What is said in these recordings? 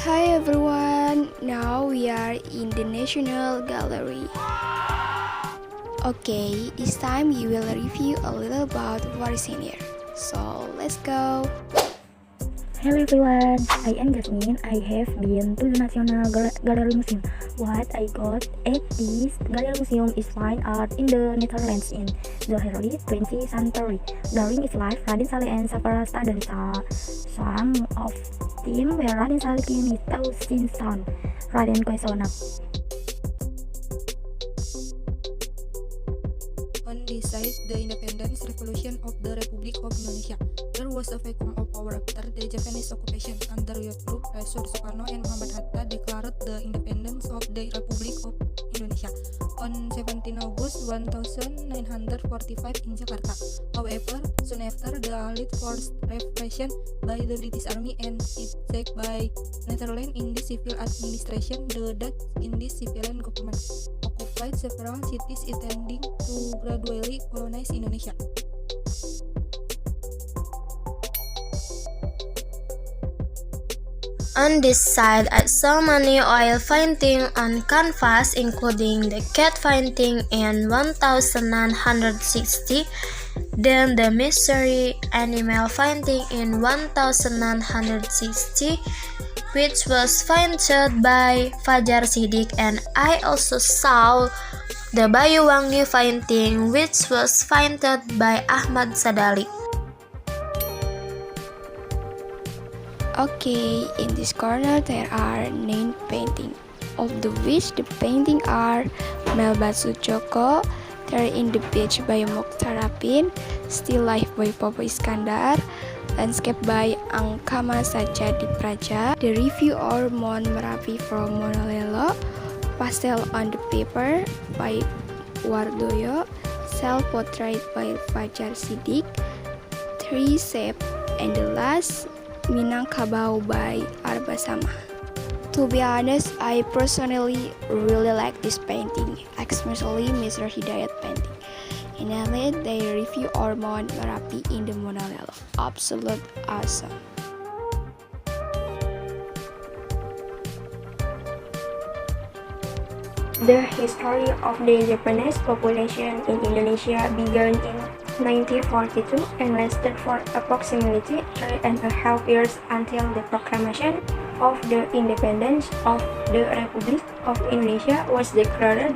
Hi everyone, now we are in the National Gallery. Okay, this time we will review a little about what is in here. So let's go. Hello everyone, I am Jasmine. I have been to the National Gallery Museum. What I got at this gallery museum is fine art in the Netherlands in the early 20th century. During its life, Raden Saleh and several studies some of them were Raden Saleh Kini Tausinstan, Raden Koesonap. On this side, the independence revolution of the Republic of Indonesia. There was a vacuum of power after the Japanese occupation. Under Yusuf, Rasul Sukarno and Muhammad Hatta declared the independence of the Republic of Indonesia on 17 August 1945 in Jakarta. However, soon after, the Allied forced repression by the British Army and sieged by Netherlands in the civil administration, the Dutch in the civilian government occupied several cities intending to gradually colonize Indonesia. On this side, I saw many oil painting on canvas, including the cat painting in 1960, then the mystery animal painting in 1960, which was painted by Fajar Siddiq, and I also saw the Bayuwangi painting, which was painted by Ahmad Sadali. Okay, in this corner there are 9 paintings, of the which the painting are Melbat Sucoko, There in the Beach by Mokhtar Rapin, Still Life by Popo Iskandar, Landscape by Angkama Sajadi Praja, The Review or Mount Merapi from Monolelo, Pastel on the Paper by Wardoyo, Self Portrait by Fajar Siddiq, Three Shape, and the last Minangkabau by Arbasama. To be honest, I personally really like this painting, especially Mr. Hidayat painting. And I let they review or Mount Merapi in the Monolelo. Absolute awesome. The history of the Japanese population in Indonesia began in 1942 and lasted for approximately 3.5 years until the proclamation of the independence of the Republic of Indonesia was declared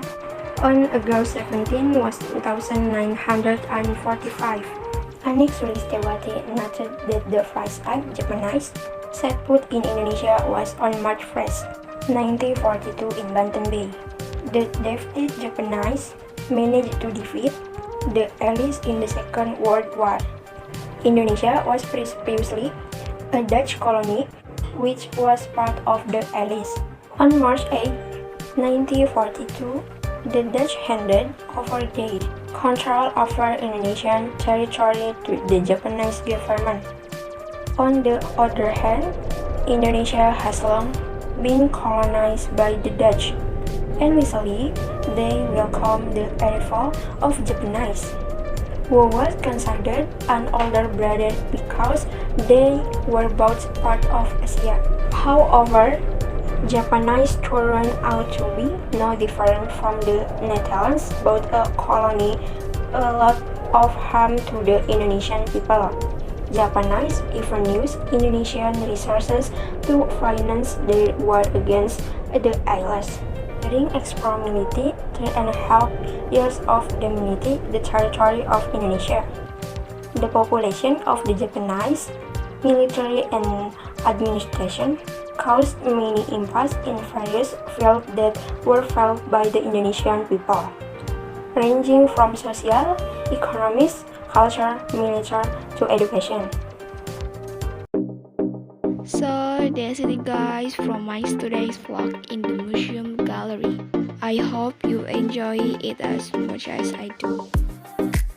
on August 17, 1945. Anik Sulistewati noted that the first time Japanese set foot in Indonesia was on March 1, 1942 in Banten Bay. The defeated Japanese managed to defeat the Allies in the Second World War. Indonesia was previously a Dutch colony which was part of the Allies. On March 8, 1942, the Dutch handed over their control over Indonesian territory to the Japanese government. On the other hand, Indonesia has long been colonized by the Dutch, and recently they welcomed the arrival of Japanese, who was considered an older brother because they were both part of Asia. However, Japanese turned out to be no different from the Netherlands, both a colony, a lot of harm to the Indonesian people. Japanese even used Indonesian resources to finance their war against the Allies. During approximately 3.5 years of dominating the territory of Indonesia, the population of the Japanese military and administration caused many impacts in various fields that were felt by the Indonesian people, ranging from social, economics, culture, military, to education. So that's it guys from my today's vlog in the museum gallery. I hope you enjoy it as much as I do.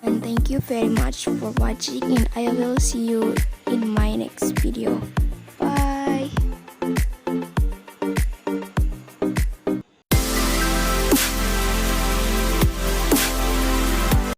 And thank you very much for watching, and I will see you in my next video.